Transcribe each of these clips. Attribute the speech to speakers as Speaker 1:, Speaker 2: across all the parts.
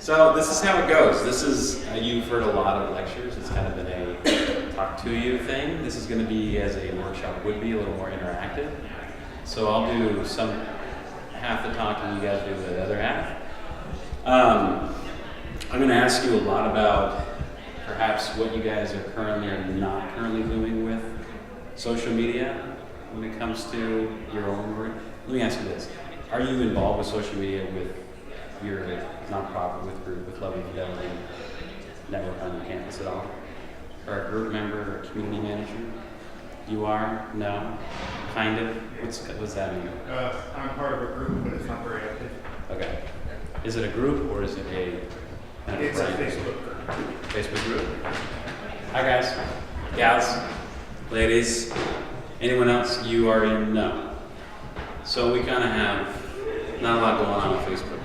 Speaker 1: So this is how it goes. This is, you've heard a lot of lectures. It's kind of been a talk to you thing. This is going to be, as a workshop would be, a little more interactive. So I'll do half the talking, you guys do the other half. I'm going to ask you a lot about perhaps what you guys are currently or not currently doing with social media when it comes to your own work. Let me ask you this. Are you involved with social media with your nonprofit, with Love and Fidelity Network on your campus at all? Or a group member or a community manager? You are? No? Kind of? What's that mean?
Speaker 2: I'm part of a group, but it's not very active.
Speaker 1: Okay. Is it a group or is it
Speaker 2: It's a Facebook group.
Speaker 1: Facebook group? Hi guys, gals, ladies, anyone else you are in? No. So we kind of have not a lot going on Facebook.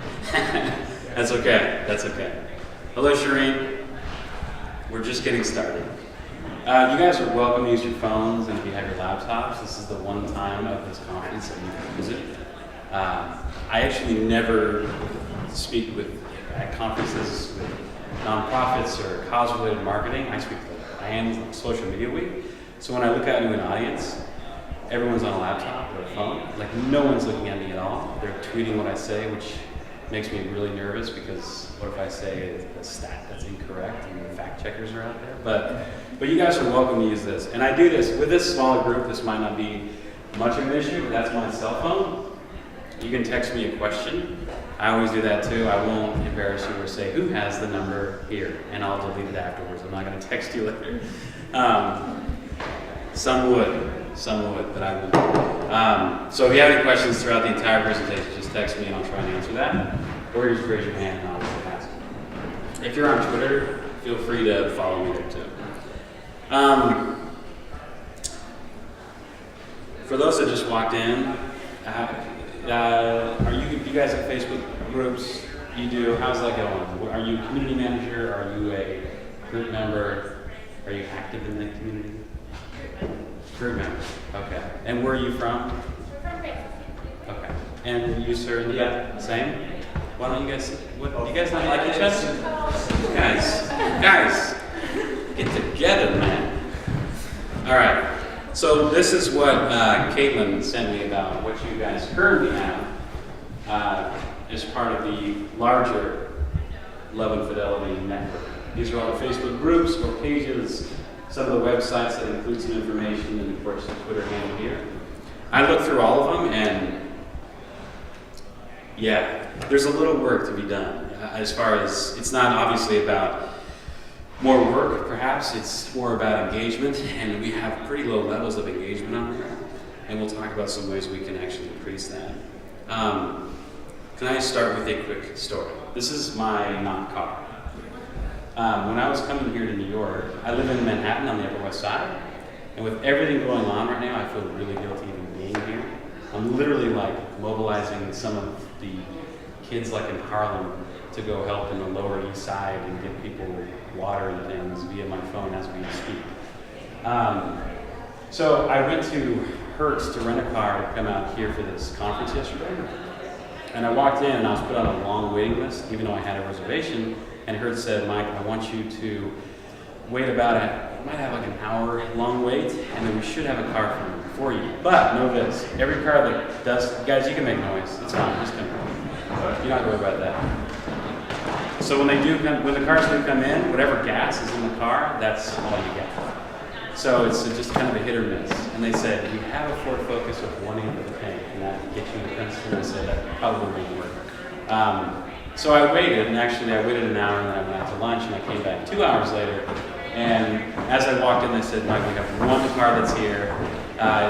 Speaker 1: That's okay, that's okay. Hello Shireen, we're just getting started. You guys are welcome to use your phones, and if you have your laptops, this is the one time of this conference that you can use it. I actually never speak at conferences with nonprofits or cause-related marketing. I am Social Media Week. So when I look out into an audience, everyone's on a laptop or a phone. Like no one's looking at me at all. They're tweeting what I say, which makes me really nervous because what if I say a stat that's incorrect and the fact checkers are out there? But you guys are welcome to use this. And I do this with this smaller group. This might not be much of an issue, but that's my cell phone. You can text me a question. I always do that too. I won't embarrass you or say, who has the number here? And I'll delete it afterwards. I'm not going to text you later. Some would, but I won't. So if you have any questions throughout the entire presentation, just text me and I'll try and answer that. Or just raise your hand and I'll just ask. If you're on Twitter, feel free to follow me there too. For those that just walked in, are you guys have Facebook groups? You do. How's that going? Are you a community manager? Are you a group member? Are you active in the community? Group member. Okay. And where are you from?
Speaker 3: From Facebook.
Speaker 1: Okay. And you, sir, in the back? Same? Why don't you guys? What? You guys not like each other? Guys, get together, man. All right. So this is what Caitlin sent me about what you guys currently have as part of the larger Love and Fidelity Network. These are all the Facebook groups or pages, some of the websites that include some information, and of course the Twitter handle here. I looked through all of them, and yeah, there's a little work to be done. As far as, it's not obviously about more work, perhaps. It's more about engagement, and we have pretty low levels of engagement on there, and we'll talk about some ways we can actually increase that. Can I start with a quick story? This is my not car. When I was coming here to New York, I live in Manhattan on the Upper West Side, and with everything going on right now, I feel really guilty even being here. I'm literally like mobilizing some of the kids like in Harlem to go help in the Lower East Side and give people water and things via my phone as we speak. So I went to Hertz to rent a car to come out here for this conference yesterday. And I walked in and I was put on a long waiting list, even though I had a reservation. And Hertz said, Mike, I want you to wait about might have like an hour long wait, and then we should have a car for you. But know this, every car that does, guys, you can make noise. It's fine, just come. You're not worried about that. So when the cars do come in, whatever gas is in the car, that's all you get. So it's just kind of a hit or miss. And they said, you have a Ford Focus with 1/8 of the tank, and that gets you to Princeton. I said, that probably won't work. So I waited, and actually I waited an hour, and then I went out to lunch, and I came back 2 hours later. And as I walked in, they said, Mike, we have one car that's here.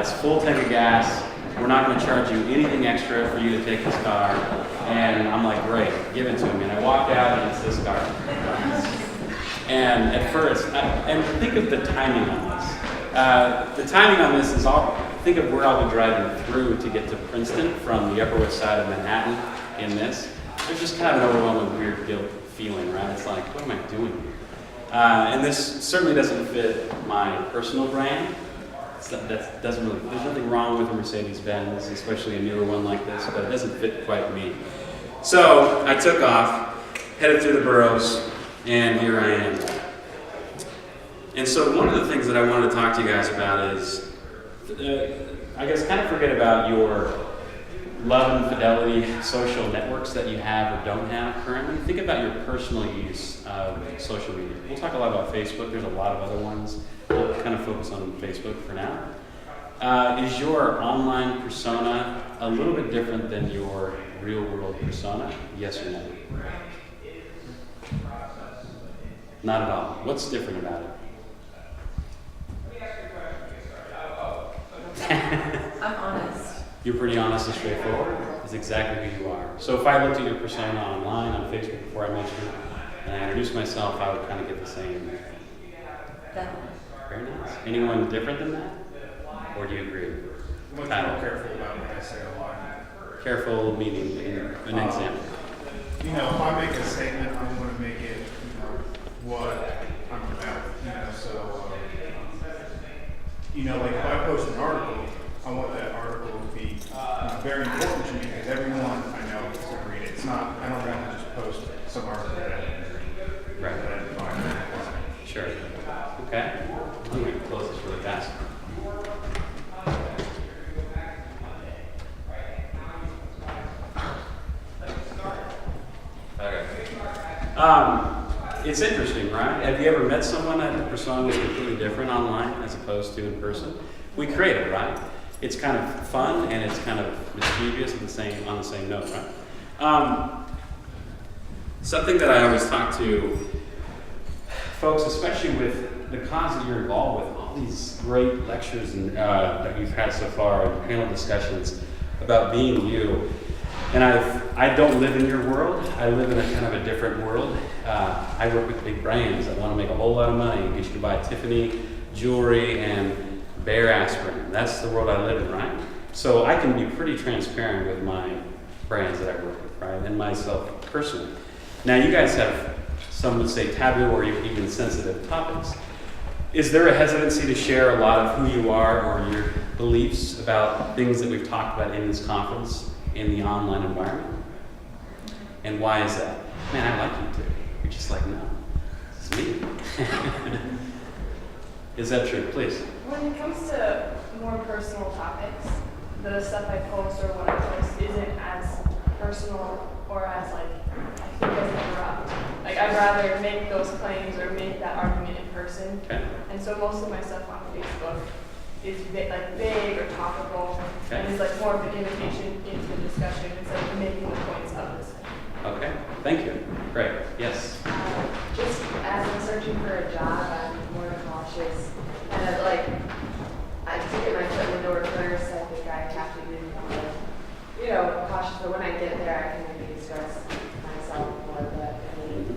Speaker 1: It's full tank of gas. We're not going to charge you anything extra for you to take this car. And I'm like, great, give it to me. And I walked out, and it's this car. And at first, and think of the timing on this. The timing on this is think of where I'll be driving through to get to Princeton from the Upper West Side of Manhattan in this. There's just kind of an overwhelming weird guilt feeling, right? It's like, what am I doing? And this certainly doesn't fit my personal brand. There's nothing wrong with a Mercedes-Benz, especially a newer one like this, but it doesn't fit quite me. So I took off, headed through the boroughs, and here I am. And so one of the things that I wanted to talk to you guys about is, I guess, kind of forget about your love and fidelity social networks that you have or don't have currently. Think about your personal use of social media. We'll talk a lot about Facebook. There's a lot of other ones. We'll kind of focus on Facebook for now. Is your online persona a little bit different than your real world persona? Yes or no? Not at all. What's different about it?
Speaker 3: I'm honest.
Speaker 1: You're pretty honest and straightforward. That's exactly who you are. So if I looked at your persona online on Facebook before I met you and I introduced myself, I would kind of get the same.
Speaker 3: Definitely.
Speaker 1: Very nice. Anyone different than that? Or do you agree?
Speaker 2: I'm much more careful about what I say online.
Speaker 1: Careful meaning an example.
Speaker 2: You know, if I make a statement, I want to make it, what I'm about, so, like if I post an article, I want that article to be very important to me because everyone I know is going to read it. It's not, I don't want to just post some article that I didn't read.
Speaker 1: Right.
Speaker 2: That I didn't find.
Speaker 1: Sure. Okay. I'm going to close this really fast. Okay. It's interesting, right? Have you ever met someone that the persona was completely different online as opposed to in person? We create it, right? It's kind of fun and it's kind of mischievous on the same note, right? Something that I always talk to folks, especially with the cause that you're involved with, all these great lectures that you've had so far and panel discussions about being you. And I don't live in your world. I live in a kind of a different world. I work with big brands that want to make a whole lot of money and get you to buy Tiffany jewelry and Bayer aspirin. That's the world I live in, right? So I can be pretty transparent with my brands that I work with, right? And myself personally. Now you guys have, some would say, taboo or even sensitive topics. Is there a hesitancy to share a lot of who you are or your beliefs about things that we've talked about in this conference in the online environment? And why is that? Man, I like you too. You're just like, no, this is me. Is that true? Please.
Speaker 4: When it comes to more personal topics, the stuff I post or what I post isn't as personal or as I think as abrupt. Like I'd rather make those claims or make that argument in person.
Speaker 1: Okay.
Speaker 4: And so most of my stuff on Facebook is vague or topical,
Speaker 1: Okay.
Speaker 4: and it's like more of an invitation into the discussion instead of making the points of this.
Speaker 1: Okay. Thank you. Great. Yes.
Speaker 3: Just as I'm searching for a job, I'm more cautious. And I have to get my foot in the door first. I think I have to be, cautious. But when I get there, I can maybe express myself more. But in the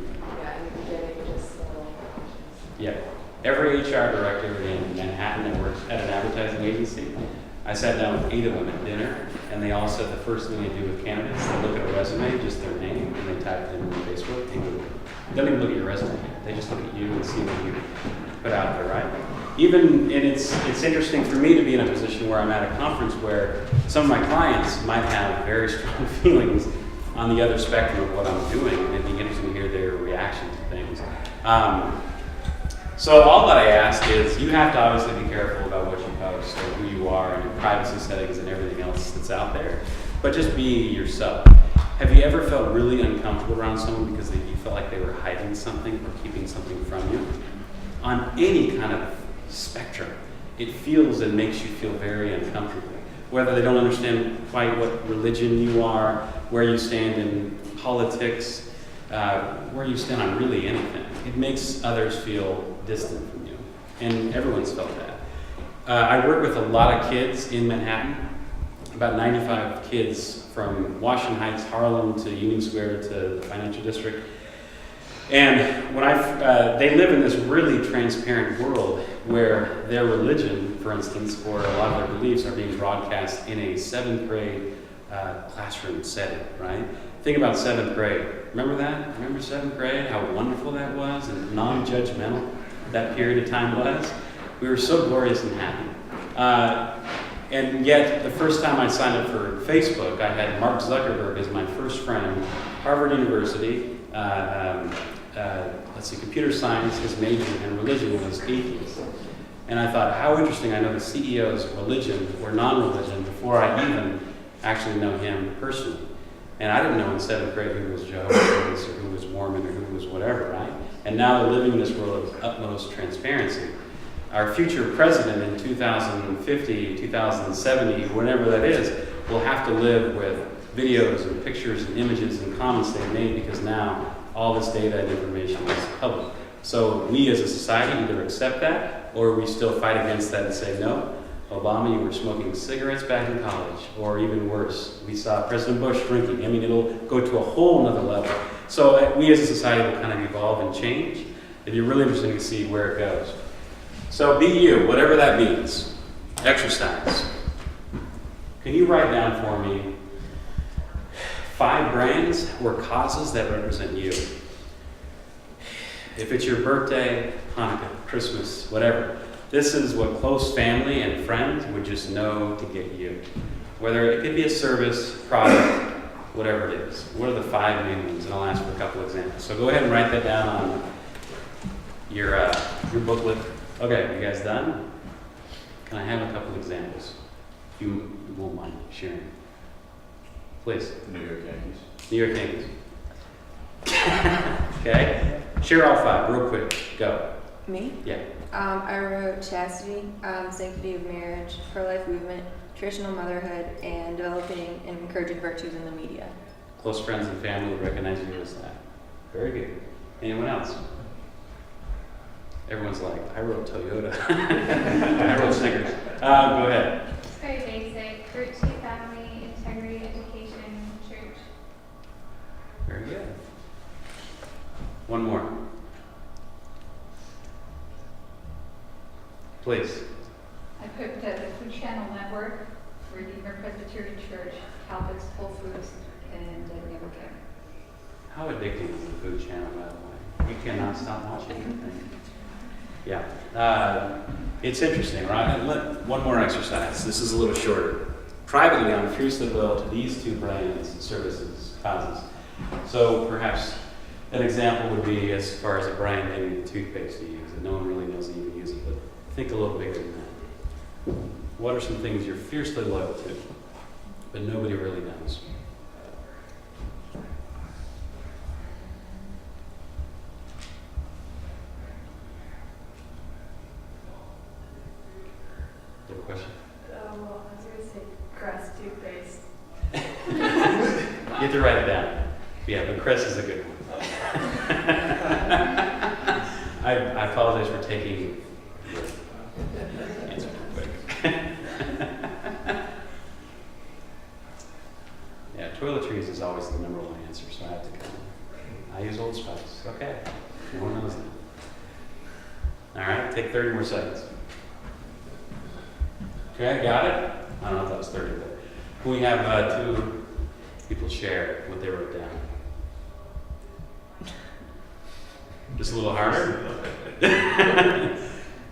Speaker 3: beginning, just a little cautious.
Speaker 1: Yeah. Every HR director in Manhattan that works at an advertising agency, I sat down with 8 of them at dinner, and they all said the first thing they do with candidates, they look at a resume, just their name, and they type it in on Facebook and Google. They don't even look at your resume. They just look at you and see what you put out there, right? And it's interesting for me to be in a position where I'm at a conference where some of my clients might have very strong feelings on the other spectrum of what I'm doing, and it'd be interesting to hear their reaction to things. So all that I ask is, you have to obviously be careful about what you post or who you are and your privacy settings and everything else that's out there, but just be yourself. Have you ever felt really uncomfortable around someone because you felt like they were hiding something or keeping something from you? On any kind of spectrum, it feels and makes you feel very uncomfortable. Whether they don't understand quite what religion you are, where you stand in politics, where you stand on really anything. It makes others feel distant from you, and everyone's felt that. I work with a lot of kids in Manhattan, about 95 kids from Washington Heights, Harlem, to Union Square, to the financial district. And when they live in this really transparent world where their religion, for instance, or a lot of their beliefs are being broadcast in a 7th grade classroom setting, right? Think about 7th grade. Remember that? Remember 7th grade? How wonderful that was and non-judgmental that period of time was? We were so glorious and happy. And yet, the first time I signed up for Facebook, I had Mark Zuckerberg as my first friend, Harvard University, computer science, his major, and religion was atheist. And I thought, how interesting, I know the CEO's religion or non-religion before I even actually know him personally. And I didn't know in 7th grade who was Jehovah's Witness or who was Mormon or who was whatever, right? And now they're living in this world of utmost transparency. Our future president in 2050, 2070, whenever that is, will have to live with videos and pictures and images and comments they've made because now all this data and information is public. So we as a society either accept that or we still fight against that and say, no, Obama, you were smoking cigarettes back in college, or even worse, we saw President Bush drinking. I mean, it'll go to a whole nother level. So we as a society will kind of evolve and change. It'd be really interesting to see where it goes. So be you, whatever that means. Exercise. Can you write down for me 5 brands or causes that represent you? If it's your birthday, Hanukkah, Christmas, whatever, this is what close family and friends would just know to get you. Whether it could be a service, product, whatever it is. What are the 5 main ones? And I'll ask for a couple examples. So go ahead and write that down on your booklet. Okay, you guys done? Can I have a couple examples? If you won't mind sharing. Please.
Speaker 5: New York Yankees.
Speaker 1: New York Yankees. Okay. Share all 5, real quick. Go.
Speaker 6: Me?
Speaker 1: Yeah.
Speaker 6: I wrote chastity, sanctity of marriage, pro-life movement, traditional motherhood, and developing and encouraging virtues in the media.
Speaker 1: Close friends and family would recognize you as that. Very good. Anyone else? Everyone's like, I wrote Toyota. I wrote Snickers. Go ahead.
Speaker 7: It's very basic. Virtue, family, integrity, education, church.
Speaker 1: Very good. One more. Please.
Speaker 8: I put the Food Channel Network, Redeemer Presbyterian Church, Calvin's, Whole Foods, and Never Care.
Speaker 1: How addicting is the Food Channel, by the way? You cannot stop watching anything. Yeah. It's interesting, right? One more exercise. This is a little shorter. Privately, I'm fiercely loyal to these 2 brands, services, causes. So perhaps an example would be as far as a brand naming the toothpaste you use, and no one really knows that you use it, but think a little bigger than that. What are some things you're fiercely loyal to, but nobody really knows? Do you have a question?
Speaker 4: Well, I was going to say Crest toothpaste.
Speaker 1: You have to write it down. Yeah, but Crest is a good one. I apologize for taking your answer real quick. Yeah, toiletries is always the #1 answer, so I have to go. I use Old Spice. Okay, no one knows that. All right, take 30 more seconds. Okay, got it? I don't know if that was 30, but can we have 2 people share what they wrote down? Just a little harder?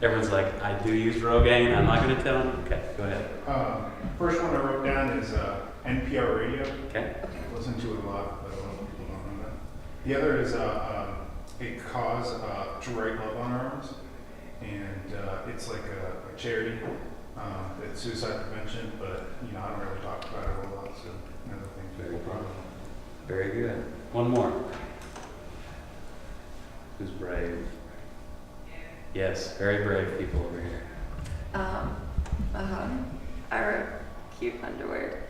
Speaker 1: Everyone's like, I do use Rogaine. I'm not going to tell them. Okay, go ahead.
Speaker 2: First one I wrote down is NPR radio.
Speaker 1: Okay.
Speaker 2: I listen to it a lot, but a lot of people don't know that. The other is a cause to write Love on Our Arms. And it's like a charity. It's suicide prevention, but I don't really talk about it a whole lot, so another thing people probably know.
Speaker 1: Very good. One more. Who's brave? Yes, very brave people over here.
Speaker 6: I wrote cute underwear,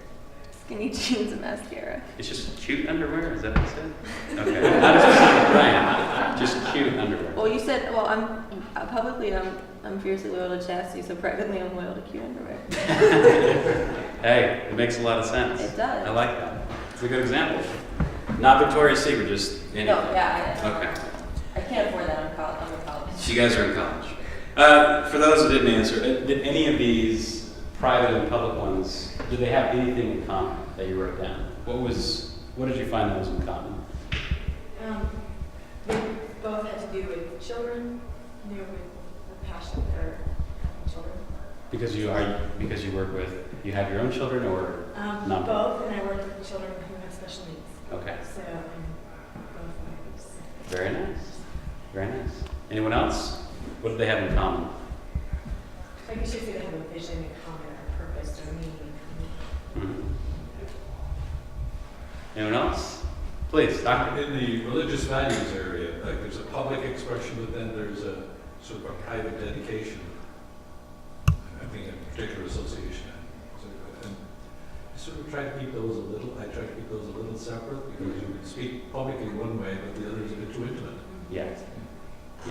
Speaker 6: skinny jeans, and mascara.
Speaker 1: It's just cute underwear? Is that what you said? Okay. Not a specific brand. Just cute underwear.
Speaker 6: Well, you said, well, publicly I'm fiercely loyal to chastity, so privately I'm loyal to cute underwear.
Speaker 1: Hey, it makes a lot of sense.
Speaker 6: It does.
Speaker 1: I like that. It's a good example. Not Victoria's Secret, just anything.
Speaker 6: No, yeah.
Speaker 1: Okay.
Speaker 6: I can't afford that. I'm in college.
Speaker 1: So you guys are in college. For those who didn't answer, did any of these private and public ones, do they have anything in common that you wrote down? What did you find that was in common?
Speaker 9: They both had to do with children, with a passion for children.
Speaker 1: Because you have your own children or not?
Speaker 9: Both, and I work with children who have special needs.
Speaker 1: Okay.
Speaker 9: So both.
Speaker 1: Very nice. Very nice. Anyone else? What do they have in common?
Speaker 9: I guess you could have a vision in common, or purpose, or meaning.
Speaker 1: Mhm. Anyone else? Please, Doctor.
Speaker 5: In the religious values area, like there's a public expression, but then there's a sort of a private dedication. I think a particular association. And I sort of try to keep those a little separate because you can speak publicly one way, but the other is a bit too intimate.
Speaker 1: Yeah.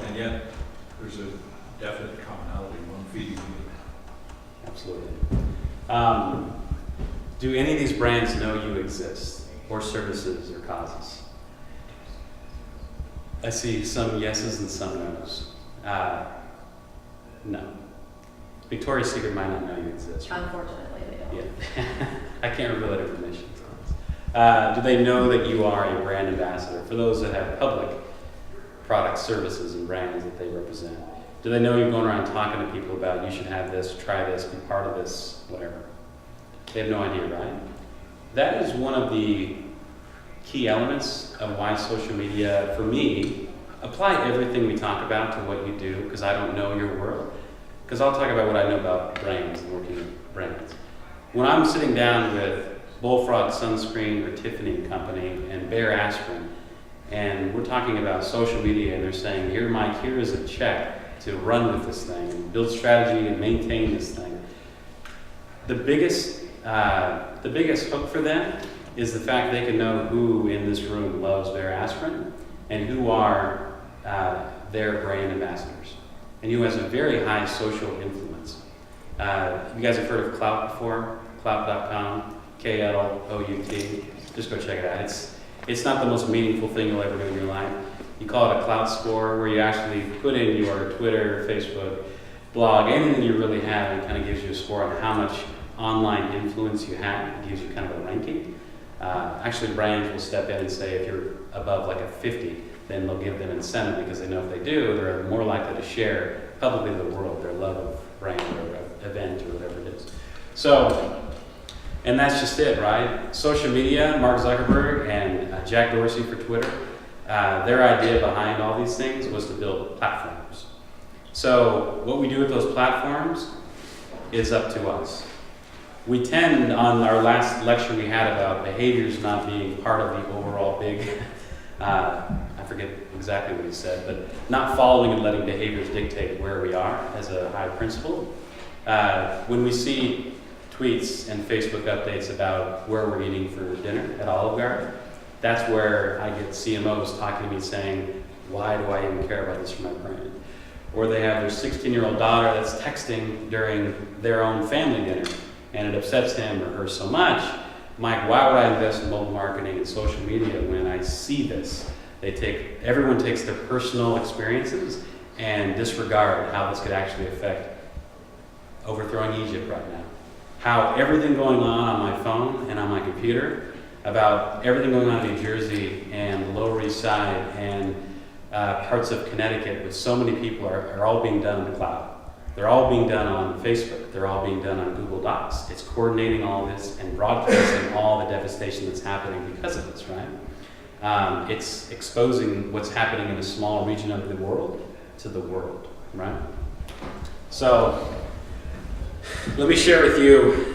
Speaker 5: And yet there's a definite commonality, one feeding the other.
Speaker 1: Absolutely. Do any of these brands know you exist, or services, or causes? I see some yeses and some nos. No. Victoria's Secret might not know you exist. Right?
Speaker 6: Unfortunately, they don't.
Speaker 1: Yeah. I can't reveal that information. Do they know that you are a brand ambassador? For those that have public products, services, and brands that they represent, do they know you're going around talking to people about you should have this, try this, be part of this, whatever? They have no idea, right? That is one of the key elements of why social media, for me, apply everything we talk about to what you do, because I don't know your world. Because I'll talk about what I know about brands and working with brands. When I'm sitting down with Bullfrog Sunscreen or Tiffany and Company and Bayer Aspirin, and we're talking about social media, and they're saying, here, Mike, here is a check to run with this thing, and build strategy and maintain this thing. The biggest hook for them is the fact they can know who in this room loves Bayer Aspirin and who are their brand ambassadors and who has a very high social influence. You guys have heard of Klout before? Klout.com, Klout. Just go check it out. It's not the most meaningful thing you'll ever do in your life. You call it a Klout score, where you actually put in your Twitter, Facebook, blog, anything you really have, and kind of gives you a score on how much online influence you have. It gives you kind of a ranking. Actually, brands will step in and say if you're above like a 50, then they'll give them incentive, because they know if they do, they're more likely to share publicly to the world their love of brand or event or whatever it is. So, and that's just it, right? Social media, Mark Zuckerberg and Jack Dorsey for Twitter, their idea behind all these things was to build platforms. So what we do with those platforms is up to us. We tend, on our last lecture we had about behaviors not being part of the overall big, I forget exactly what he said, but not following and letting behaviors dictate where we are as a high principle. When we see tweets and Facebook updates about where we're eating for dinner at Olive Garden, that's where I get CMOs talking to me saying, why do I even care about this for my brand? Or they have their 16-year-old daughter that's texting during their own family dinner, and it upsets him or her so much. Mike, why would I invest in mobile marketing and social media when I see this? Everyone takes their personal experiences and disregard how this could actually affect overthrowing Egypt right now. How everything going on my phone and on my computer, about everything going on in New Jersey and the Lower East Side and parts of Connecticut with so many people are all being done in the cloud. They're all being done on Facebook. They're all being done on Google Docs. It's coordinating all this and broadcasting all the devastation that's happening because of this, right? It's exposing what's happening in a small region of the world to the world, right? So, let me share with you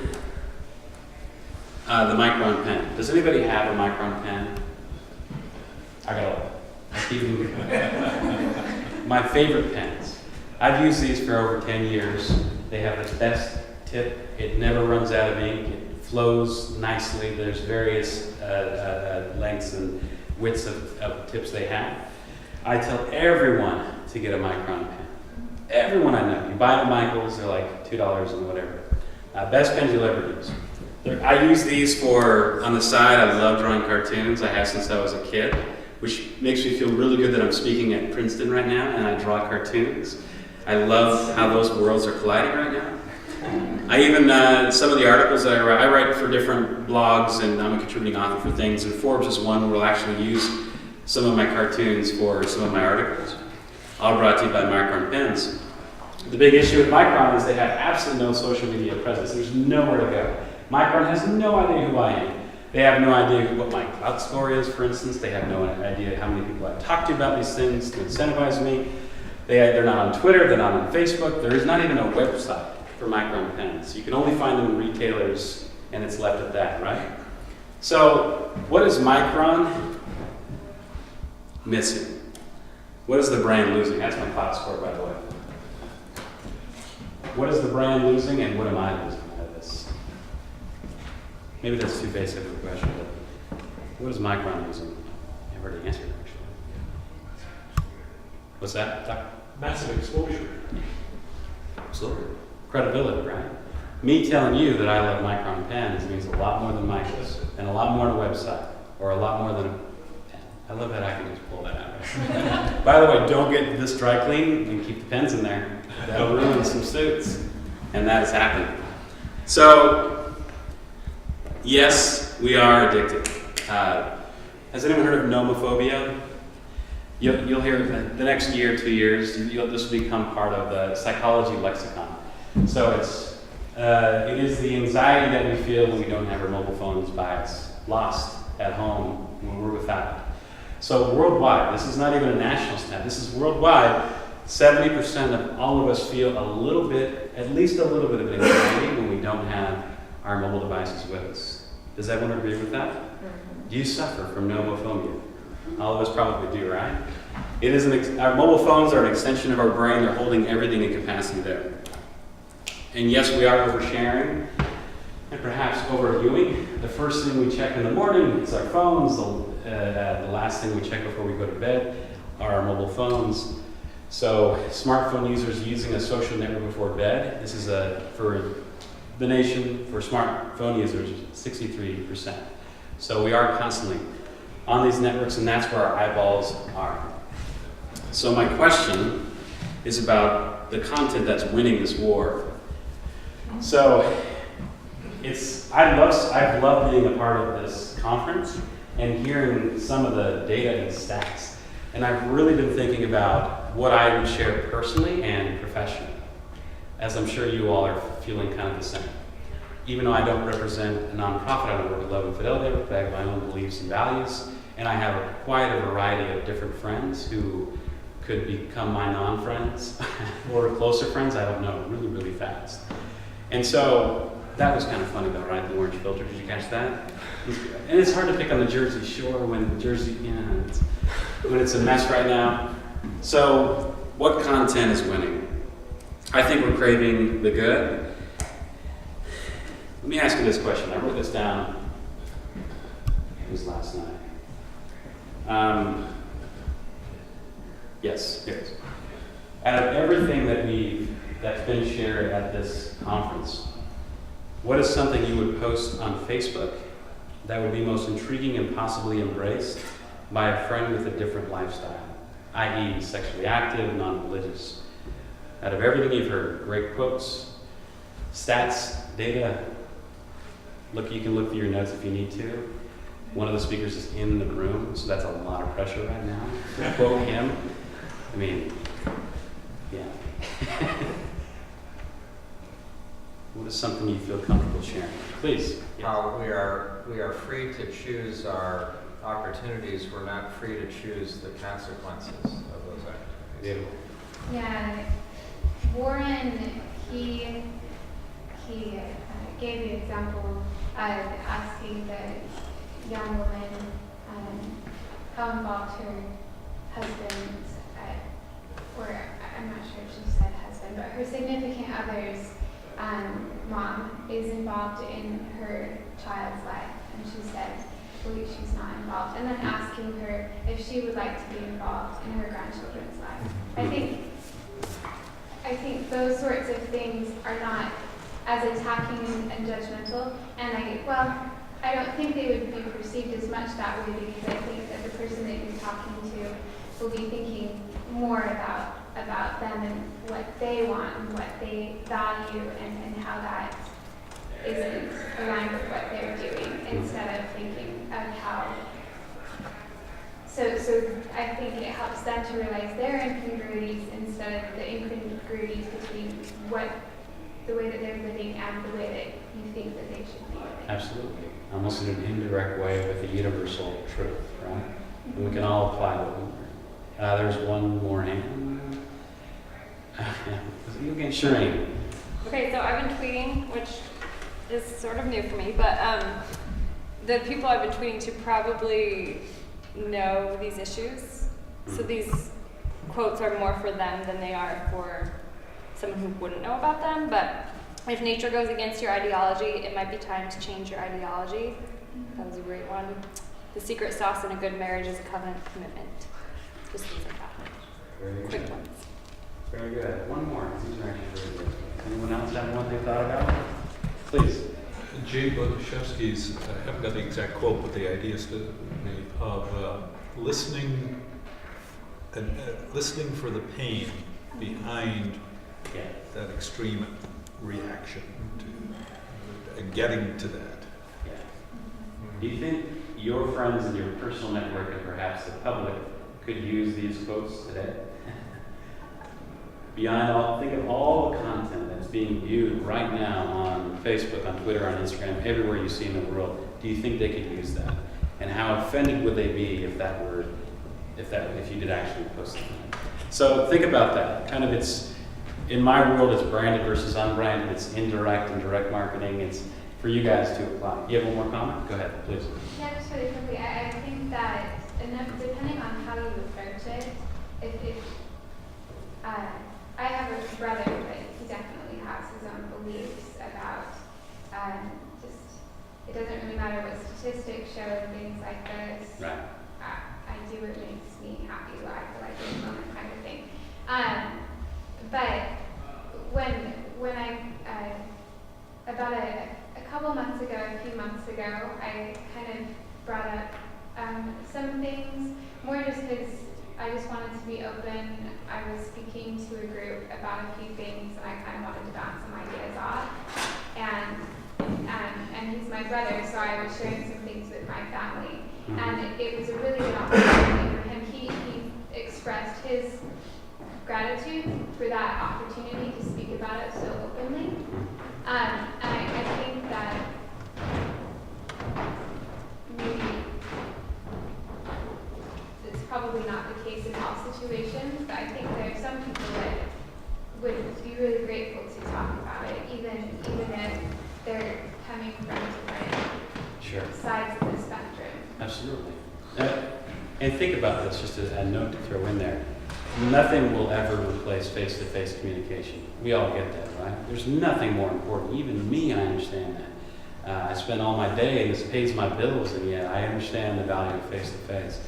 Speaker 1: the Micron pen. Does anybody have a Micron pen? I got a I keep moving. My favorite pens. I've used these for over 10 years. They have the best tip. It never runs out of ink. It flows nicely. There's various lengths and widths of tips they have. I tell everyone to get a Micron pen. Everyone I know. You buy them at Michael's, they're like $2 and whatever. Best pens you'll ever use. I use these for, on the side, I love drawing cartoons. I have since I was a kid, which makes me feel really good that I'm speaking at Princeton right now and I draw cartoons. I love how those worlds are colliding right now. I even, some of the articles that I write for different blogs, and I'm a contributing author for things, and Forbes is one where we'll actually use some of my cartoons for some of my articles. All brought to you by Micron Pens. The big issue with Micron is they have absolutely no social media presence. There's nowhere to go. Micron has no idea who I am. They have no idea what my clout score is, for instance. They have no idea how many people I've talked to about these things to incentivize me. They're not on Twitter, they're not on Facebook. There is not even a website for Micron pens. You can only find them in retailers, and it's left at that, right? So, what is Micron missing? What is the brand losing? That's my clout score, by the way. What is the brand losing, and what am I losing out of this? Maybe that's too basic of a question, but what is Micron losing? I've already answered it, actually. What's that, Doc?
Speaker 5: Massive exposure.
Speaker 1: Absolutely. Credibility, right? Me telling you that I love Micron pens means a lot more than Mike does, and a lot more than a website, or a lot more than a pen. I love that I can just pull that out. Right? By the way, don't get this dry clean and keep the pens in there. That'll ruin some suits, and that has happened. So, yes, we are addicted. Has anyone heard of nomophobia? You'll hear the next year, 2 years, this will become part of the psychology lexicon. So it is the anxiety that we feel when we don't have our mobile phones by us, lost at home when we're without it. So worldwide, this is not even a national stat, this is worldwide, 70% of all of us feel a little bit, at least a little bit of anxiety when we don't have our mobile devices with us. Does everyone agree with that? Do you suffer from nomophobia? All of us probably do, right? It is our mobile phones are an extension of our brain. They're holding everything in capacity there. And yes, we are oversharing and perhaps overviewing. The first thing we check in the morning is our phones. The last thing we check before we go to bed are our mobile phones. So smartphone users using a social network before bed. This is for the nation, for smartphone users, 63%. So we are constantly on these networks, and that's where our eyeballs are. So my question is about the content that's winning this war. So I've loved being a part of this conference and hearing some of the data and stats. And I've really been thinking about what I would share personally and professionally, as I'm sure you all are feeling kind of the same. Even though I don't represent a nonprofit, I don't work with Love and Fidelity, but I have my own beliefs and values, and I have quite a variety of different friends who could become my non-friends or closer friends, I don't know, really, really fast. And so that was kind of funny though, right? The orange filter, did you catch that? And it's hard to pick on the Jersey Shore when Jersey, when it's a mess right now. So what content is winning? I think we're craving the good. Let me ask you this question. I wrote this down. It was last night. Yes, here it is. Out of everything that's been shared at this conference, what is something you would post on Facebook that would be most intriguing and possibly embraced by a friend with a different lifestyle, i.e. sexually active, non-religious? Out of everything you've heard, great quotes, stats, data. Look, you can look through your notes if you need to. One of the speakers is in the room, so that's a lot of pressure right now to quote him. I mean, yeah. What is something you feel comfortable sharing? Please.
Speaker 10: While we are free to choose our opportunities, we're not free to choose the consequences of those activities.
Speaker 1: Beautiful.
Speaker 7: Yeah, Warren, he gave the example of asking the young woman how involved her husband, or I'm not sure if she said husband, but her significant other's mom is involved in her child's life, and she said, believe she's not involved, and then asking her if she would like to be involved in her grandchildren's life. I think those sorts of things are not as attacking and judgmental, and I don't think they would be perceived as much that way, because I think that the person that you're talking to will be thinking more about them and what they want and what they value, and how that isn't aligned with what they're doing, instead of thinking of how. So I think it helps them to realize their incongruities instead of the incongruities between the way that they're living and the way that you think that they should be living.
Speaker 1: Absolutely. Almost in an indirect way with the universal truth, right? And we can all apply what we learn. There's one more hand. You can sure Amy.
Speaker 11: Okay, so I've been tweeting, which is sort of new for me, but the people I've been tweeting to probably know these issues. So these quotes are more for them than they are for someone who wouldn't know about them. But if nature goes against your ideology, it might be time to change your ideology. That was a great one. The secret sauce in a good marriage is a covenant commitment. Just things like that.
Speaker 1: Very
Speaker 11: Quick
Speaker 1: good.
Speaker 11: ones.
Speaker 1: Very good. One more. These are actually very good. Anyone else have one they thought about? Please.
Speaker 5: Jay Boguszewski's, I haven't got the exact quote, but the idea is to me of listening and listening for the pain behind
Speaker 1: Yeah.
Speaker 5: that extreme reaction to and getting to that.
Speaker 1: Yeah. Do you think your friends in your personal network and perhaps the public could use these quotes today? Beyond all, think of all the content that's being viewed right now on Facebook, on Twitter, on Instagram, everywhere you see in the world. Do you think they could use that? And how offended would they be if you did actually post it? So think about that. Kind of, it's in my world, it's branded versus unbranded. It's indirect and direct marketing. It's for you guys to apply. You have one more comment? Go ahead, please.
Speaker 7: Yeah, just really quickly, I think that depending on how you approach it, I have a brother, but he definitely has his own beliefs about it doesn't really matter what statistics show and things like this.
Speaker 1: Right.
Speaker 7: I do what makes me happy, what I feel like in the moment kind of thing. But when I about a couple months ago, a few months ago, I kind of brought up some things, more just because I just wanted to be open. I was speaking to a group about a few things, and I kind of wanted to bounce some ideas off. And he's my brother, so I was sharing some things with my family.
Speaker 1: Mm-hmm.
Speaker 7: And it was a really good opportunity for him. He expressed his gratitude for that opportunity to speak about it so openly. And I think that maybe it's probably not the case in all situations, but I think there are some people that would be really grateful to talk about it, even if they're coming from different sides of the spectrum.
Speaker 1: Absolutely. And think about this, just as a note to throw in there. Nothing will ever replace face-to-face communication. We all get that, right? There's nothing more important. Even me, I understand that. I spend all my day, and this pays my bills, and yet I understand the value of face-to-face.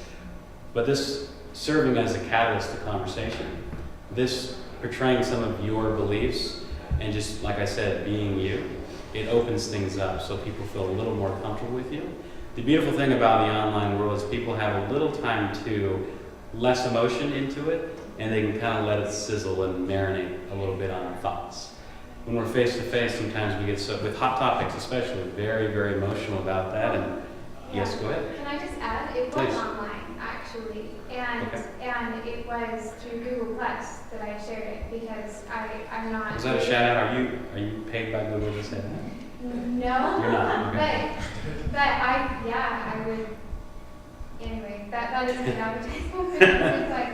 Speaker 1: But this serving as a catalyst to conversation, this portraying some of your beliefs, and just, like I said, being you, it opens things up so people feel a little more comfortable with you. The beautiful thing about the online world is people have a little time to less emotion into it, and they can kind of let it sizzle and marinate a little bit on thoughts. When we're face to face, sometimes we get so, with hot topics especially, very, very emotional about that. And yes, go ahead.
Speaker 7: Can I just add? It was
Speaker 1: Please.
Speaker 7: Online, actually, and it was through Google Plus that I shared it because I'm not.
Speaker 1: Is that a shout out? Are you paid by Google to say that?
Speaker 7: No.
Speaker 1: You're not. Okay.
Speaker 7: But I would. Anyway, that is an advertisement. It's like,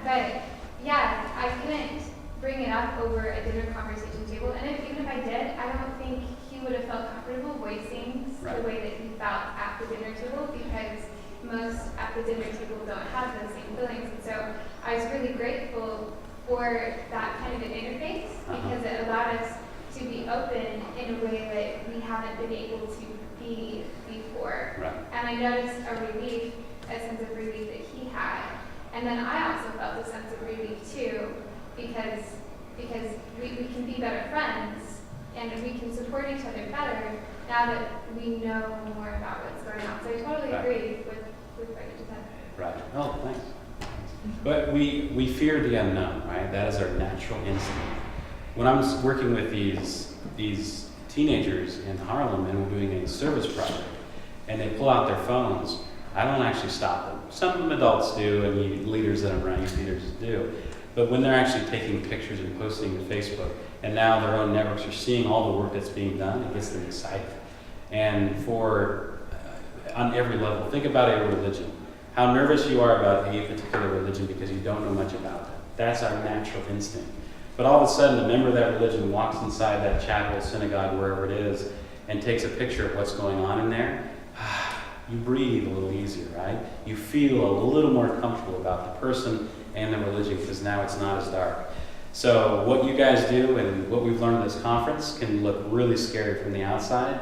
Speaker 7: but yeah, I couldn't bring it up over a dinner conversation table, and even if I did, I don't think he would have felt comfortable voicing the way that he felt at the dinner table, because most at the dinner table don't have those same feelings. And so I was really grateful for that kind of an interface, because it allowed us to be open in a way that we haven't been able to be before.
Speaker 1: Right.
Speaker 7: And I noticed a sense of relief that he had. And then I also felt a sense of relief too, because we can be better friends and we can support each other better now that we know more about what's going on. So I totally agree with what you just said.
Speaker 1: Right. Oh, thanks. But we fear the unknown, right? That is our natural instinct. When I was working with these teenagers in Harlem and we're doing a service project, and they pull out their phones, I don't actually stop them. Some adults do, and you leaders that are around, youth leaders do. But when they're actually taking pictures and posting to Facebook, and now their own networks are seeing all the work that's being done, it gets them excited. And for, on every level, think about a religion. How nervous you are about a particular religion because you don't know much about it. That's our natural instinct. But all of a sudden, a member of that religion walks inside that chapel, synagogue, wherever it is, and takes a picture of what's going on in there. You breathe a little easier, right? You feel a little more comfortable about the person and the religion because now it's not as dark. So what you guys do and what we've learned at this conference can look really scary from the outside,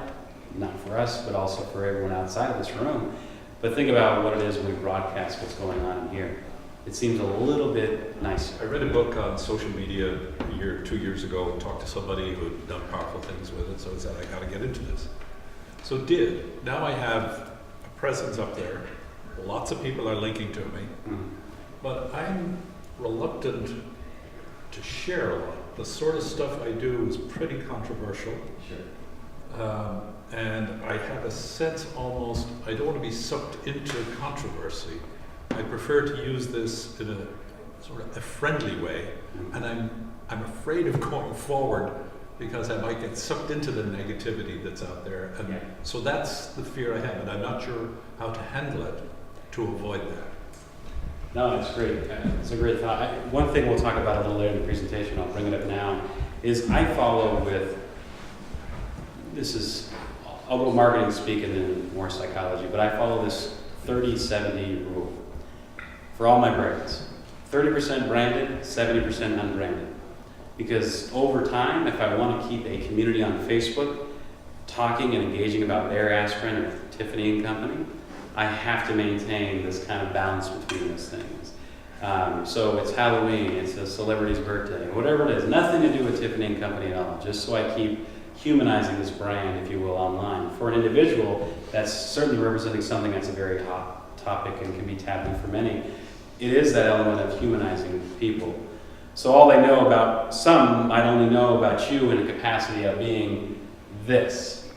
Speaker 1: not for us, but also for everyone outside of this room. But think about what it is when we broadcast what's going on in here. It seems a little bit nicer.
Speaker 5: I read a book on social media a year, 2 years ago, and talked to somebody who had done powerful things with it, so I said, I gotta get into this. So did. Now I have a presence up there. Lots of people are linking to me. But I'm reluctant to share a lot. The sort of stuff I do is pretty controversial.
Speaker 1: Sure.
Speaker 5: And I have a sense almost, I don't want to be sucked into controversy. I prefer to use this in a sort of a friendly way, and I'm afraid of going forward because I might get sucked into the negativity that's out there. And so that's the fear I have, and I'm not sure how to handle it to avoid that.
Speaker 1: No, it's great. It's a great thought. One thing we'll talk about a little later in the presentation, I'll bring it up now, is I follow with, this is a little marketing speak and then more psychology, but I follow this 30-70 rule for all my brands. 30% branded, 70% unbranded. Because over time, if I want to keep a community on Facebook talking and engaging about their aspirin or Tiffany and Company, I have to maintain this kind of balance between those things. So it's Halloween, it's a celebrity's birthday, whatever it is, nothing to do with Tiffany and Company at all, just so I keep humanizing this brand, if you will, online. For an individual, that's certainly representing something that's a very hot topic and can be taboo for many. It is that element of humanizing people. So all they know about, some might only know about you in a capacity of being this.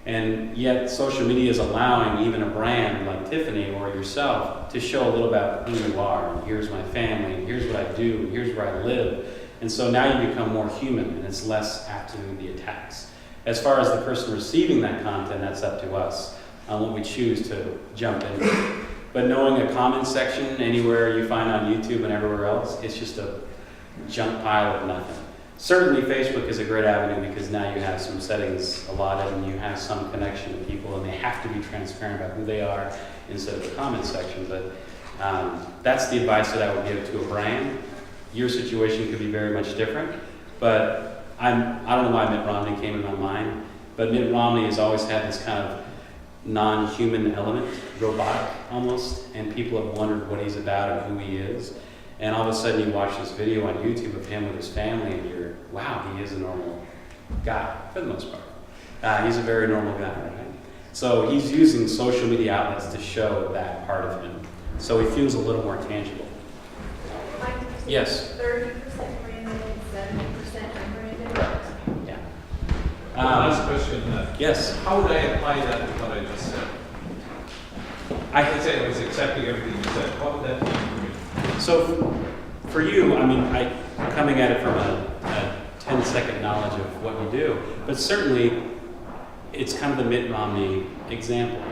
Speaker 1: And yet social media is allowing even a brand like Tiffany or yourself to show a little about who you are. And here's my family, and here's what I do, and here's where I live. And so now you become more human, and it's less apt to the attacks. As far as the person receiving that content, that's up to us on what we choose to jump into. But knowing a comment section anywhere you find on YouTube and everywhere else, it's just a junk pile of nothing. Certainly Facebook is a great avenue because now you have some settings allotted and you have some connection to people and they have to be transparent about who they are instead of the comment section. But that's the advice that I would give to a brand. Your situation could be very much different, but I don't know why Mitt Romney came in my mind, but Mitt Romney has always had this kind of non-human element, robotic almost, and people have wondered what he's about and who he is. And all of a sudden you watch this video on YouTube of him with his family and you're, wow, he is a normal guy, for the most part. He's a very normal guy, right? So he's using social media outlets to show that part of him. So he feels a little more tangible. Yes?
Speaker 3: 30% branded and 70% unbranded.
Speaker 1: Yeah.
Speaker 5: Last question.
Speaker 1: Yes?
Speaker 5: How would I apply that to what I just said?
Speaker 1: I
Speaker 5: I'd say I was accepting everything you said. What would that mean for me?
Speaker 1: So for you, I mean, I'm coming at it from a 10-second knowledge of what you do, but certainly it's kind of the Mitt Romney example.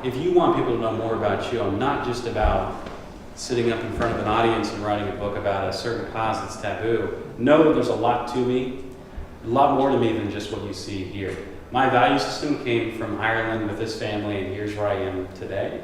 Speaker 1: If you want people to know more about you, I'm not just about sitting up in front of an audience and writing a book about a certain cause that's taboo. Know that there's a lot to me, a lot more to me than just what you see here. My value system came from Ireland with this family, and here's where I am today.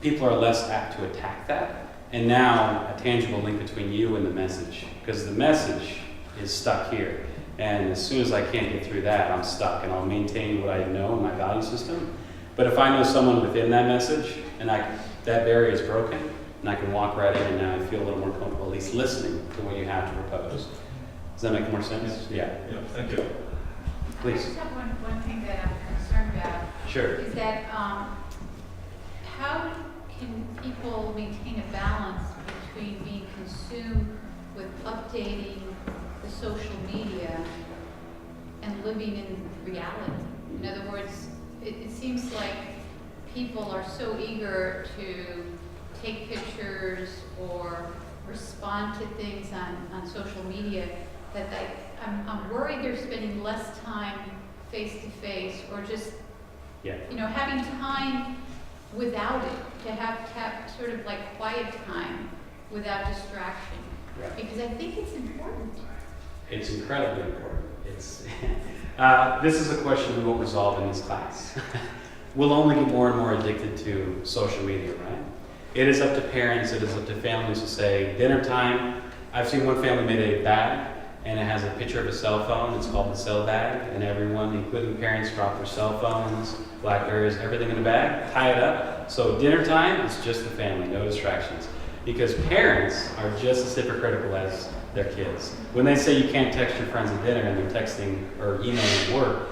Speaker 1: People are less apt to attack that. And now a tangible link between you and the message, because the message is stuck here. And as soon as I can't get through that, I'm stuck, and I'll maintain what I know in my value system. But if I know someone within that message, and that barrier is broken, and I can walk right in, and now I feel a little more comfortable at least listening to what you have to propose. Does that make more sense? Yeah.
Speaker 5: Yeah, thank you.
Speaker 8: I
Speaker 1: Please.
Speaker 8: just have one thing that I'm concerned about.
Speaker 1: Sure.
Speaker 8: Is that how can people maintain a balance between being consumed with updating the social media and living in reality? In other words, it seems like people are so eager to take pictures or respond to things on social media that I'm worried they're spending less time face to face or just
Speaker 1: Yeah.
Speaker 8: You know, having time without it, to have sort of like quiet time without distraction.
Speaker 1: Right.
Speaker 8: Because I think it's important.
Speaker 1: It's incredibly important. It's this is a question we won't resolve in this class. We'll only get more and more addicted to social media, right? It is up to parents, it is up to families to say, dinner time. I've seen one family made a bag, and it has a picture of a cell phone. It's called the cell bag, and everyone, including parents, drop their cell phones, Blackberries, everything in the bag, tie it up. So dinner time is just the family, no distractions. Because parents are just as hypocritical as their kids. When they say you can't text your friends at dinner and they're texting or emailing at work,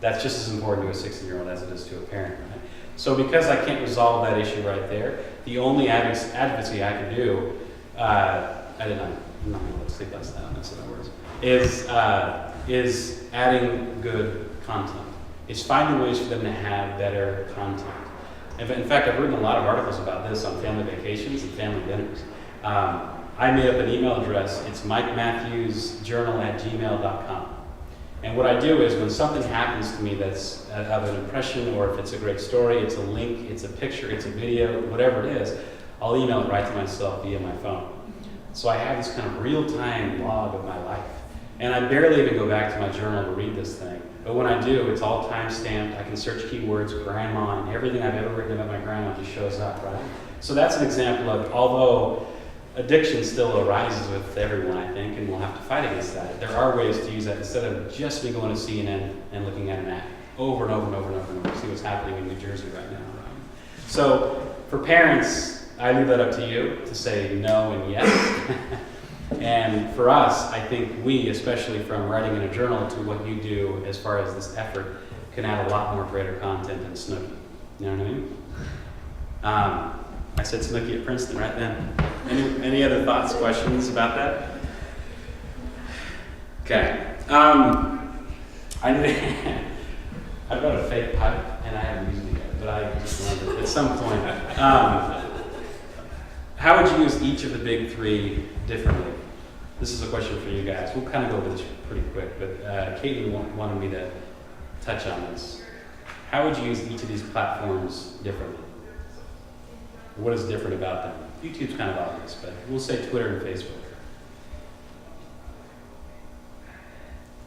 Speaker 1: that's just as important to a 16-year-old as it is to a parent, right? So because I can't resolve that issue right there, the only advocacy I can do, I'm not going to let sleep last night on this, in other words, is adding good content. It's finding ways for them to have better content. In fact, I've written a lot of articles about this on family vacations and family dinners. I made up an email address. It's mikematthewsjournal@gmail.com. And what I do is when something happens to me that's of an impression, or if it's a great story, it's a link, it's a picture, it's a video, whatever it is, I'll email it right to myself via my phone. So I have this kind of real-time log of my life. And I barely even go back to my journal to read this thing. But when I do, it's all time-stamped. I can search keywords, grandma, and everything I've ever written about my grandma just shows up, right? So that's an example of, although addiction still arises with everyone, I think, and we'll have to fight against that. There are ways to use that instead of just me going to CNN and looking at an ad over and over and over and over and over, see what's happening in New Jersey right now. Right? So for parents, I leave that up to you to say no and yes. And for us, I think we, especially from writing in a journal to what you do as far as this effort, can add a lot more greater content than Snooki. You know what I mean? I said Snooki at Princeton right then. Any other thoughts, questions about that? Okay. I've got a fake pipe, and I haven't used it yet, but I just remembered at some point. How would you use each of the big three differently? This is a question for you guys. We'll kind of go over this pretty quick, but Caitlin wanted me to touch on this. How would you use each of these platforms differently? What is different about them? YouTube's kind of obvious, but we'll say Twitter and Facebook.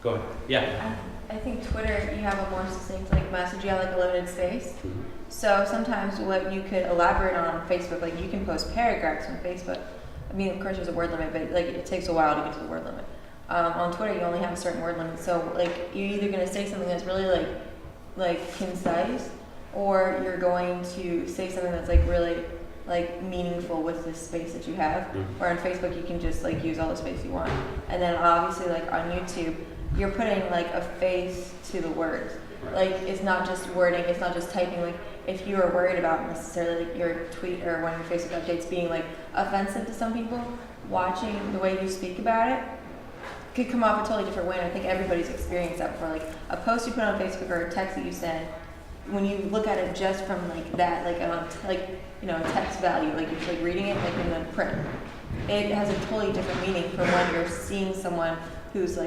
Speaker 1: Go ahead. Yeah.
Speaker 6: I think Twitter, you have a more succinct message. You have a limited space.
Speaker 1: Mm-hmm.
Speaker 6: So sometimes what you could elaborate on Facebook, you can post paragraphs on Facebook. I mean, of course, there's a word limit, but it takes a while to get to the word limit. On Twitter, you only have a certain word limit. So you're either going to say something that's really concise, or you're going to say something that's really meaningful with the space that you have.
Speaker 1: Mm-hmm.
Speaker 6: Or on Facebook, you can just use all the space you want. And then obviously on YouTube, you're putting a face to the words.
Speaker 1: Right.
Speaker 6: It's not just wording, it's not just typing. If you are worried about necessarily your tweet or one of your Facebook updates being offensive to some people, watching the way you speak about it could come off a totally different way. And I think everybody's experienced that before. A post you put on Facebook or a text that you send, when you look at it just from that, a text value, you're reading it in the print, it has a totally different meaning from when you're seeing someone who's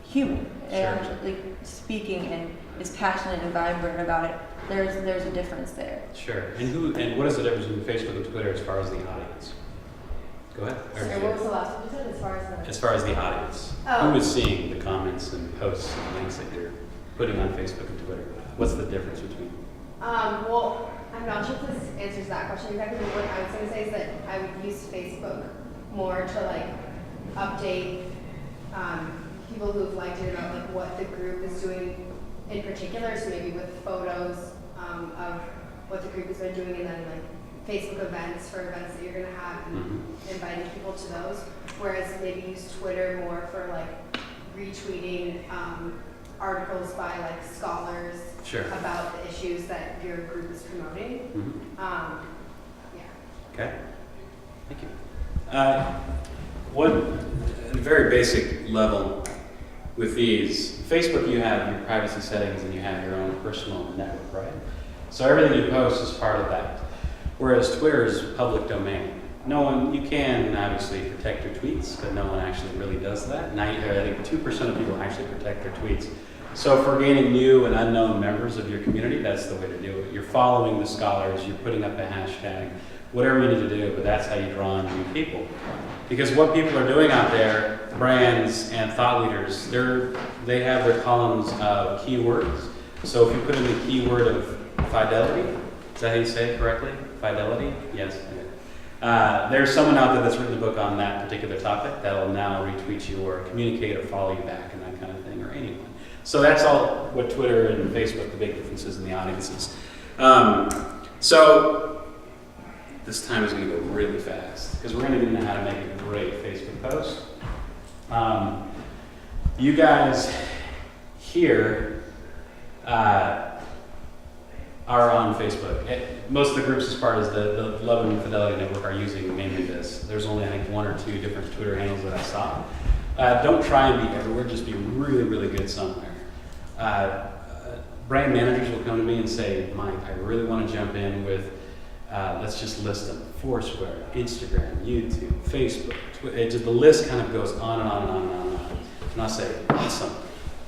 Speaker 6: human and actually speaking and is passionate and vibrant about it. There's a difference there.
Speaker 1: Sure. And what is the difference between Facebook and Twitter as far as the audience? Go ahead.
Speaker 3: Sorry, what was the last one you said
Speaker 1: As far as the audience, who is seeing the comments and posts and links that you're putting on Facebook and Twitter? What's the difference between them?
Speaker 3: Well, I'm not sure if this answers that question exactly, but what I was going to say is that I would use Facebook more to update people who've liked it about what the group is doing in particular, so maybe with photos of what the group has been doing, and then Facebook events for events that you're going to have, and inviting people to those. Whereas maybe use Twitter more for retweeting articles by scholars about the issues that your group is promoting.
Speaker 1: Mm-hmm.
Speaker 3: Yeah.
Speaker 1: Okay. Thank you. At a very basic level with these, Facebook, you have your privacy settings and you have your own personal network, right? So everything you post is part of that. Whereas Twitter is public domain. You can obviously protect your tweets, but no one actually really does that. I think 2% of people actually protect their tweets. So for gaining new and unknown members of your community, that's the way to do it. You're following the scholars, you're putting up a hashtag, whatever you need to do, but that's how you draw in new people. Because what people are doing out there, brands and thought leaders, they have their columns of keywords. So if you put in the keyword of fidelity, is that how you say it correctly? Fidelity? Yes. There's someone out there that's written a book on that particular topic that'll now retweet you or communicate or follow you back and that kind of thing, or anyone. So that's all what Twitter and Facebook, the big differences in the audiences. So this time is going to go really fast because we're going to know how to make a great Facebook post. You guys here are on Facebook. Most of the groups, as far as the Love and Fidelity Network, are using mainly this. There's only, I think, 1 or 2 different Twitter handles that I saw. Don't try and be everywhere, just be really, really good somewhere. Brand managers will come to me and say, Mike, I really want to jump in with, let's just list them, Foursquare, Instagram, YouTube, Facebook, Twitter. The list kind of goes on and on and on and on and on. And I'll say, awesome.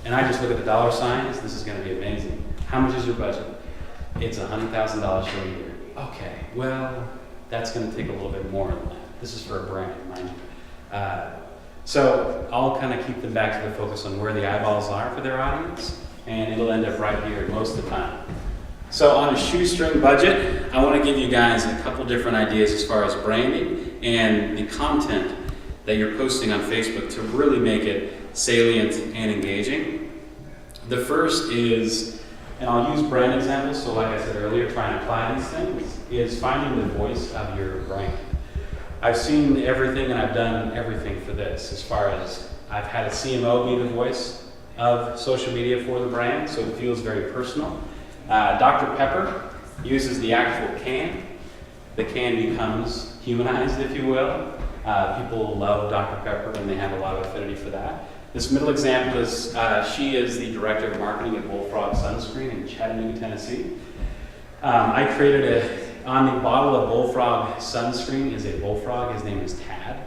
Speaker 1: And I just look at the dollar signs, this is going to be amazing. How much is your budget? It's $100,000 for a year. Okay, well, that's going to take a little bit more than that. This is for a brand, mind you. So I'll kind of keep them back to the focus on where the eyeballs are for their audience, and it'll end up right here most of the time. So on a shoestring budget, I want to give you guys a couple different ideas as far as branding and the content that you're posting on Facebook to really make it salient and engaging. The first is, and I'll use brand examples, so like I said earlier, try and apply these things, is finding the voice of your brand. I've seen everything and I've done everything for this, as far as I've had a CMO be the voice of social media for the brand, so it feels very personal. Dr. Pepper uses the actual can. The can becomes humanized, if you will. People love Dr. Pepper and they have a lot of affinity for that. This middle example is, she is the director of marketing at Bullfrog Sunscreen in Chattanooga, Tennessee. I created on the bottle of Bullfrog Sunscreen is a bullfrog. His name is Tad.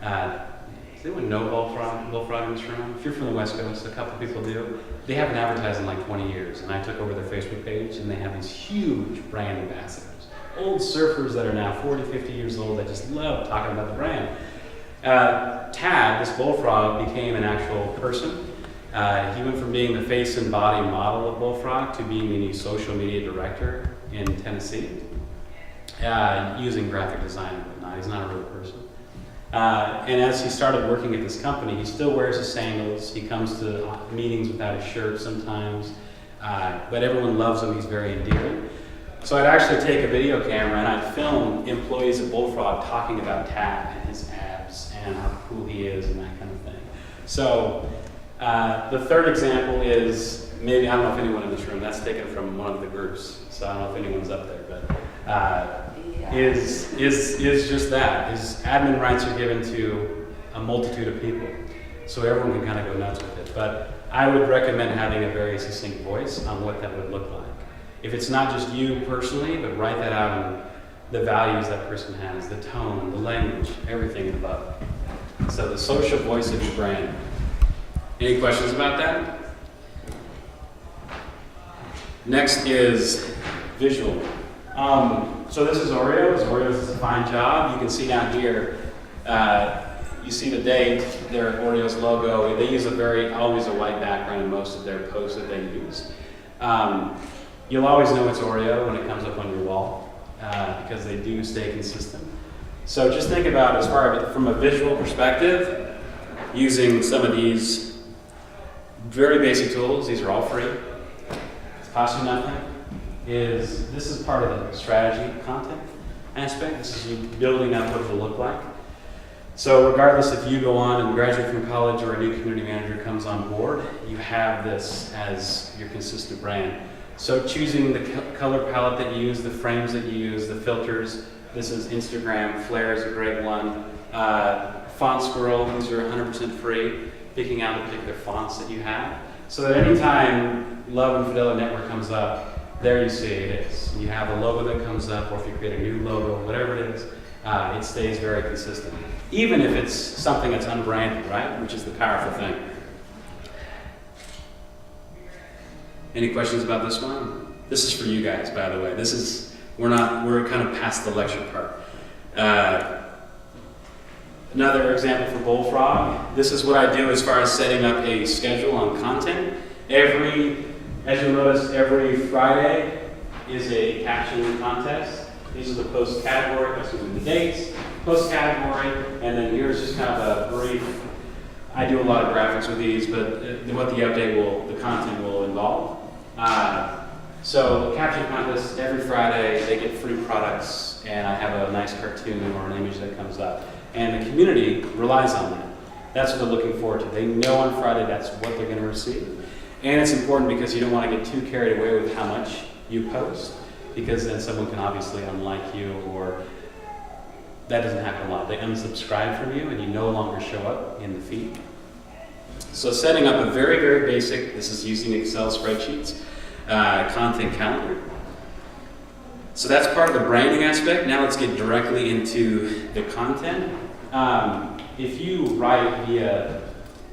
Speaker 1: Does anyone know Bullfrog in this room? If you're from the West Coast, a couple people do. They haven't advertised in like 20 years, and I took over their Facebook page, and they have these huge brand ambassadors. Old surfers that are now 40, 50 years old that just love talking about the brand. Tad, this bullfrog, became an actual person. He went from being the face and body model of Bullfrog to being the new social media director in Tennessee, using graphic design and whatnot. He's not a real person. And as he started working at this company, he still wears his sandals. He comes to meetings without his shirt sometimes, but everyone loves him. He's very endearing. So I'd actually take a video camera and I'd film employees at Bullfrog talking about Tad and his abs and how cool he is and that kind of thing. So the third example is, maybe, I don't know if anyone in this room, that's taken from one of the groups, so I don't know if anyone's up there, but is just that. His admin rights are given to a multitude of people, so everyone can kind of go nuts with it. But I would recommend having a very succinct voice on what that would look like. If it's not just you personally, but write that out in the values that person has, the tone, the language, everything above. So the social voice of your brand. Any questions about that? Next is visual. So this is Oreos. Oreos is a fine job. You can see down here, you see the date, their Oreos logo. They use always a white background in most of their posts that they use. You'll always know it's Oreo when it comes up on your wall, because they do stay consistent. So just think about, as far as from a visual perspective, using some of these very basic tools. These are all free. It's cost you nothing. This is part of the strategy content aspect. This is you building up what it'll look like. So regardless if you go on and graduate from college or a new community manager comes on board, you have this as your consistent brand. So choosing the color palette that you use, the frames that you use, the filters. This is Instagram. Flare is a great one. Font Squirrel, these are 100% free. Picking out the particular fonts that you have. So that anytime Love and Fidelity Network comes up, there you see it is. You have a logo that comes up, or if you create a new logo, whatever it is, it stays very consistent. Even if it's something that's unbranded, right? Which is the powerful thing. Any questions about this one? This is for you guys, by the way. We're kind of past the lecture part. Another example for Bullfrog. This is what I do as far as setting up a schedule on content. As you'll notice, every Friday is a caption contest. These are the post category, the dates, post category, and then here's just kind of a brief. I do a lot of graphics with these, but what the content will involve. So caption contest every Friday, they get free products, and I have a nice cartoon or an image that comes up. And the community relies on that. That's what they're looking forward to. They know on Friday that's what they're going to receive. And it's important because you don't want to get too carried away with how much you post, because then someone can obviously unlike you, or that doesn't happen a lot. They unsubscribe from you and you no longer show up in the feed. So setting up a very, very basic, this is using Excel spreadsheets, content calendar. So that's part of the branding aspect. Now let's get directly into the content. If you write via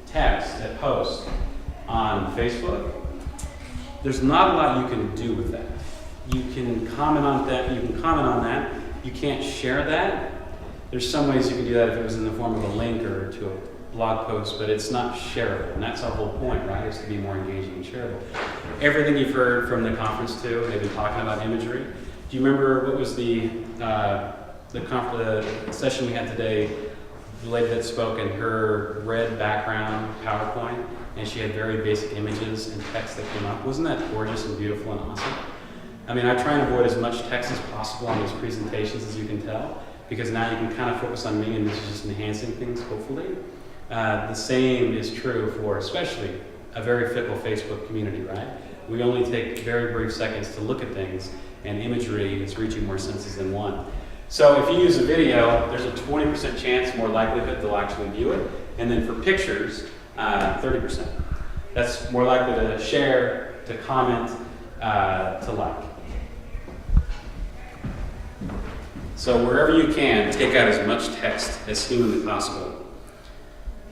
Speaker 1: text at post on Facebook, there's not a lot you can do with that. You can comment on that. You can't share that. There's some ways you can do that if it was in the form of a link or to a blog post, but it's not shareable. And that's our whole point, right? Is to be more engaging and shareable. Everything you've heard from the conference too, they've been talking about imagery. Do you remember what was the session we had today? The lady that spoke in her red background PowerPoint, and she had very basic images and text that came up. Wasn't that gorgeous and beautiful and awesome? I mean, I try and avoid as much text as possible on these presentations, as you can tell, because now you can kind of focus on me and this is just enhancing things, hopefully. The same is true for especially a very fickle Facebook community, right? We only take very brief seconds to look at things, and imagery is reaching more senses than one. So if you use a video, there's a 20% chance, more likelihood they'll actually view it. And then for pictures, 30%. That's more likely to share, to comment, to like. So wherever you can, take out as much text as humanly possible.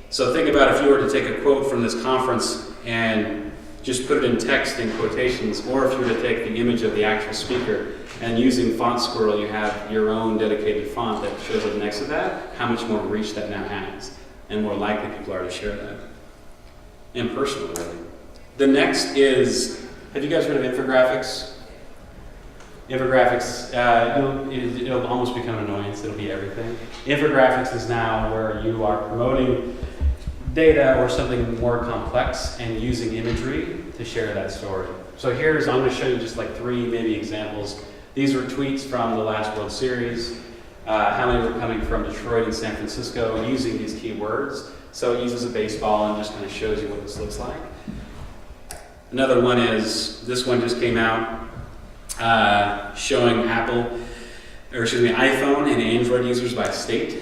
Speaker 1: So think about if you were to take a quote from this conference and just put it in text in quotations, or if you were to take the image of the actual speaker and using Font Squirrel, you have your own dedicated font that shows up next to that, how much more reach that now has, and more likely people are to share that. And personal, really. The next is, have you guys heard of infographics? Infographics, it'll almost become an annoyance, it'll be everything. Infographics is now where you are promoting data or something more complex and using imagery to share that story. So I'm going to show you just like 3 maybe examples. These were tweets from the last World Series. How many were coming from Detroit and San Francisco using these keywords. So it uses a baseball and just kind of shows you what this looks like. Another one is, this one just came out showing iPhone and Android users by state.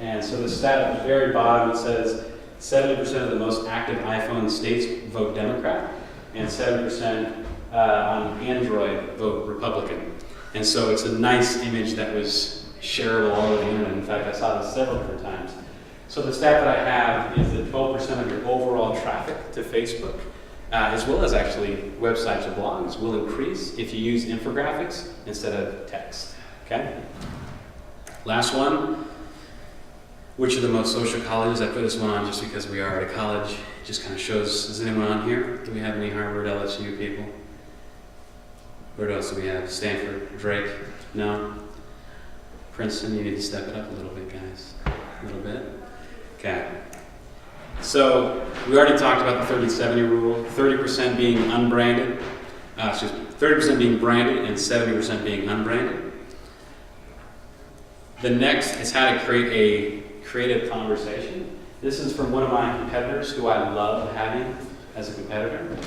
Speaker 1: And so the stat at the very bottom, it says 70% of the most active iPhone states vote Democrat, and 7% on Android vote Republican. And so it's a nice image that was shareable all over the internet. In fact, I saw this several different times. So the stat that I have is that 12% of your overall traffic to Facebook, as well as actually websites or blogs, will increase if you use infographics instead of text. Okay? Last one. Which are the most social colleges? I put this one on just because we are at a college. It just kind of shows, is anyone on here? Do we have any Harvard, LSU people? Where else do we have? Stanford, Drake? No? Princeton, you need to step it up a little bit, guys. A little bit? Okay. So, we already talked about the 30-70 rule. 30% being unbranded. 30% being branded and 70% being unbranded. The next is how to create a creative conversation. This is from one of my competitors who I love having as a competitor.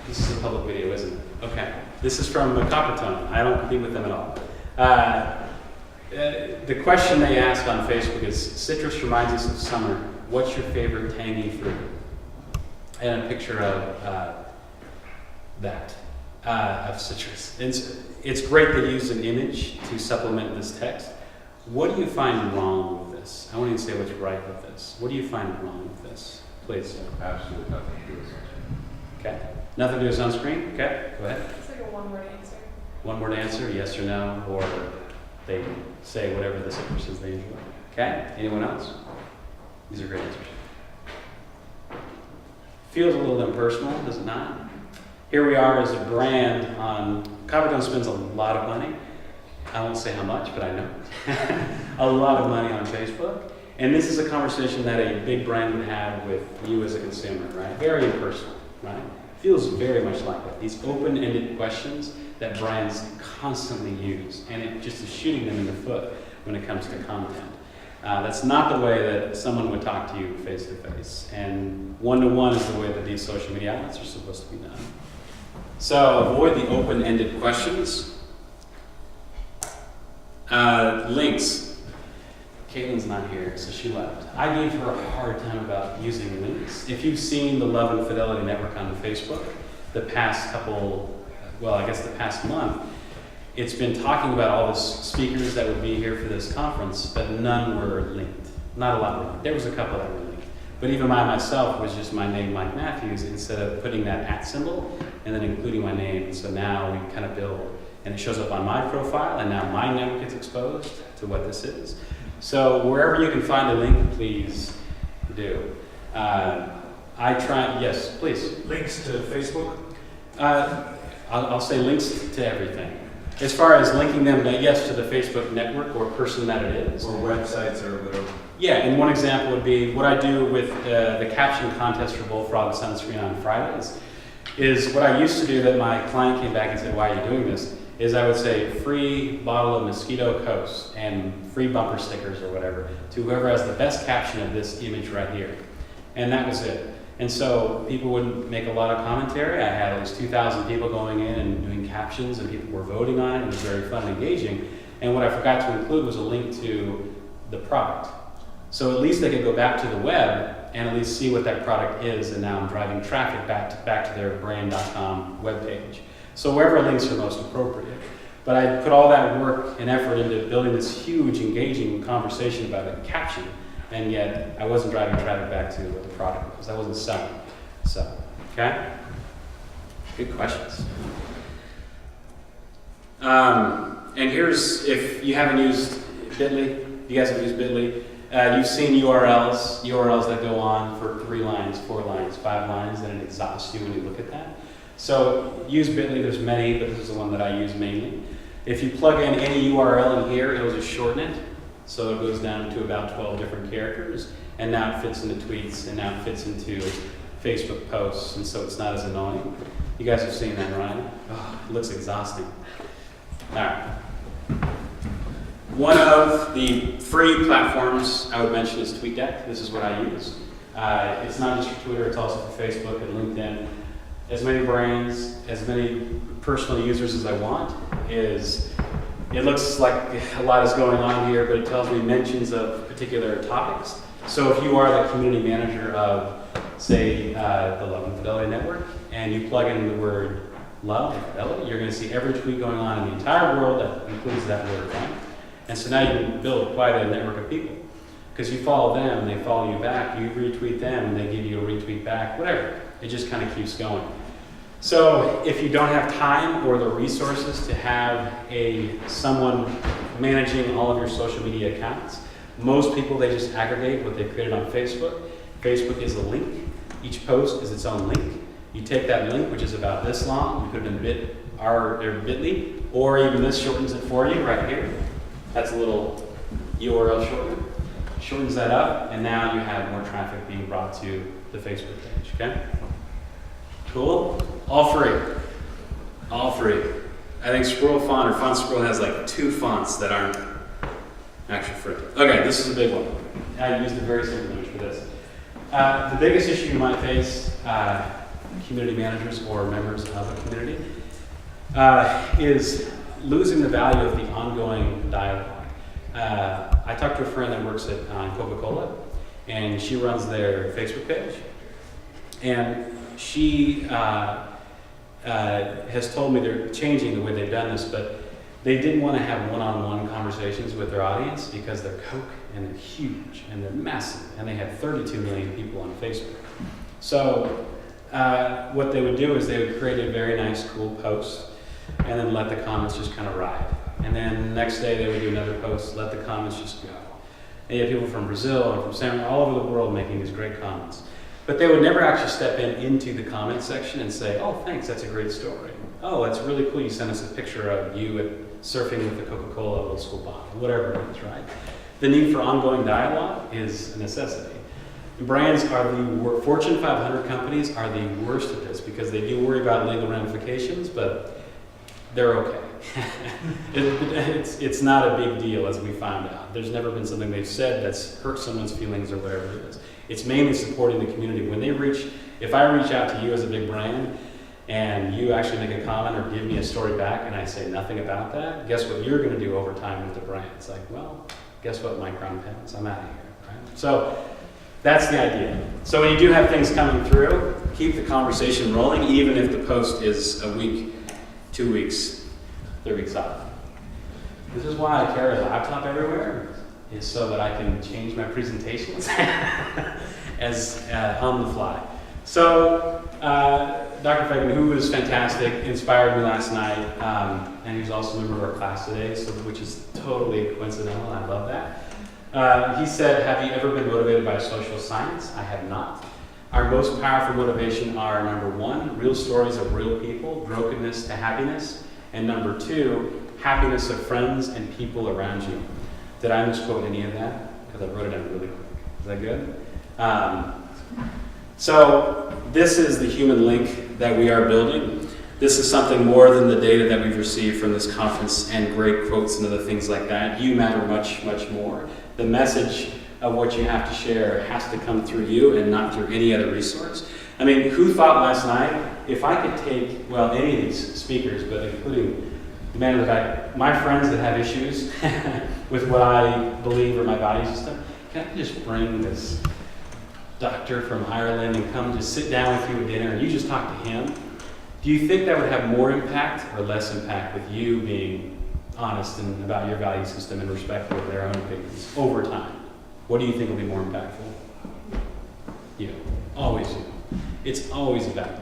Speaker 1: This is a public video, isn't it? Okay. This is from Coppertone. I don't compete with them at all. The question they ask on Facebook is, citrus reminds us of summer. What's your favorite tangy fruit? And a picture of of citrus. It's great they use an image to supplement this text. What do you find wrong with this? I won't even say what's right with this. What do you find wrong with this? Please.
Speaker 12: Absolutely nothing to do with it.
Speaker 1: Okay. Nothing to do is on screen? Okay, go ahead.
Speaker 4: It's like a one-word answer.
Speaker 1: One word answer, yes or no, or they say whatever the person's they enjoy. Okay, anyone else? These are great answers. Feels a little impersonal, does it not? Here we are as a brand on, Coppertone spends a lot of money. I won't say how much, but I know. A lot of money on Facebook. And this is a conversation that a big brand would have with you as a consumer, right? Very impersonal, right? Feels very much like that. These open-ended questions that brands constantly use, and it just is shooting them in the foot when it comes to content. That's not the way that someone would talk to you face to face, and one-to-one is the way that these social media outlets are supposed to be done. So avoid the open-ended questions. Links. Caitlin's not here, so she left. I gave her a hard time about using links. If you've seen the Love and Fidelity Network on Facebook, the past month, it's been talking about all the speakers that would be here for this conference, but none were linked. Not a lot were linked. There was a couple that were linked. But even myself was just my name, Mike Matthews, instead of putting that @ symbol and then including my name. And so now we kind of build, and it shows up on my profile, and now my network gets exposed to what this is. So wherever you can find a link, please do. Yes, please.
Speaker 5: Links to Facebook?
Speaker 1: I'll say links to everything. As far as linking them, yes, to the Facebook network or person that it is.
Speaker 5: Or websites or whatever.
Speaker 1: Yeah, and one example would be what I do with the caption contest for Bullfrog Sunscreen on Fridays is what I used to do that my client came back and said, why are you doing this? Is I would say free bottle of Mosquito Coast and free bumper stickers or whatever to whoever has the best caption of this image right here. And that was it. And so people wouldn't make a lot of commentary. I had at least 2,000 people going in and doing captions, and people were voting on it. It was very fun and engaging. And what I forgot to include was a link to the product. So at least they could go back to the web and at least see what that product is, and now I'm driving traffic back to their brand.com webpage. So wherever links are most appropriate. But I put all that work and effort into building this huge, engaging conversation about a caption, and yet I wasn't driving traffic back to what the product was. I wasn't selling. So, okay? Good questions. And here's, if you haven't used Bitly, you guys have used Bitly, you've seen URLs that go on for 3 lines, 4 lines, 5 lines, and it exhausts you when you look at that. So use Bitly, there's many, but this is the one that I use mainly. If you plug in any URL in here, it'll just shorten it. So it goes down to about 12 different characters, and now it fits into tweets, and now it fits into Facebook posts, and so it's not as annoying. You guys have seen that, right? Oh, it looks exhausting. All right. One of the free platforms I would mention is TweetDeck. This is what I use. It's not just for Twitter, it's also for Facebook and LinkedIn. As many brands, as many personal users as I want, it looks like a lot is going on here, but it tells me mentions of particular topics. So if you are the community manager of, say, the Love and Fidelity Network, and you plug in the word love and fidelity, you're going to see every tweet going on in the entire world that includes that word, right? And so now you can build quite a network of people. Because you follow them, and they follow you back, you retweet them, and they give you a retweet back, whatever. It just kind of keeps going. So if you don't have time or the resources to have someone managing all of your social media accounts, most people, they just aggregate what they've created on Facebook. Facebook is a link. Each post is its own link. You take that link, which is about this long, you put it in Bitly, or even this shortens it for you right here. That's a little URL shortener. Shortens that up, and now you have more traffic being brought to the Facebook page, okay? Cool? All free. All free. I think Squirrel Font or Font Squirrel has like 2 fonts that aren't actually free. Okay, this is a big one. I used a very simple image for this. The biggest issue you might face, community managers or members of a community, is losing the value of the ongoing dialogue. I talked to a friend that works at Coca-Cola, and she runs their Facebook page, and she has told me they're changing the way they've done this, but they didn't want to have one-on-one conversations with their audience because they're Coke, and they're huge, and they're massive, and they have 32 million people on Facebook. So what they would do is they would create a very nice, cool post, and then let the comments just kind of ride. And then next day they would do another post, let the comments just go. And you have people from Brazil and from San all over the world making these great comments. But they would never actually step into the comment section and say, oh, thanks, that's a great story. Oh, that's really cool, you sent us a picture of you surfing with the Coca-Cola old school bottle, whatever it is, right? The need for ongoing dialogue is a necessity. Brands are Fortune 500 companies are the worst at this because they do worry about legal ramifications, but they're okay. It's not a big deal, as we found out. There's never been something they've said that's hurt someone's feelings or whatever it is. It's mainly supporting the community. If I reach out to you as a big brand and you actually make a comment or give me a story back and I say nothing about that, guess what you're going to do over time with the brand? It's like, well, guess what, Micron Pens, I'm out of here, right? So that's the idea. So when you do have things coming through, keep the conversation rolling, even if the post is a week, 2 weeks, 3 weeks out. This is why I carry a laptop everywhere, is so that I can change my presentations as on the fly. So Dr. Fagan, who was fantastic, inspired me last night, and he was also a member of our class today, which is totally coincidental, and I love that. He said, have you ever been motivated by social science? I have not. Our most powerful motivation are, number one, real stories of real people, brokenness to happiness, and number two, happiness of friends and people around you. Did I misquote any of that? Because I wrote it down really quick. Is that good? So this is the human link that we are building. This is something more than the data that we've received from this conference and great quotes and other things like that. You matter much, much more. The message of what you have to share has to come through you and not through any other resource. I mean, who thought last night, if I could take, well, any of these speakers, but including the man in the back, my friends that have issues with what I believe or my value system, can I just bring this doctor from Ireland and come just sit down with you at dinner and you just talk to him? Do you think that would have more impact or less impact with you being honest and about your value system and respectful of their own opinions over time? What do you think will be more impactful? You. Always you. It's always about you.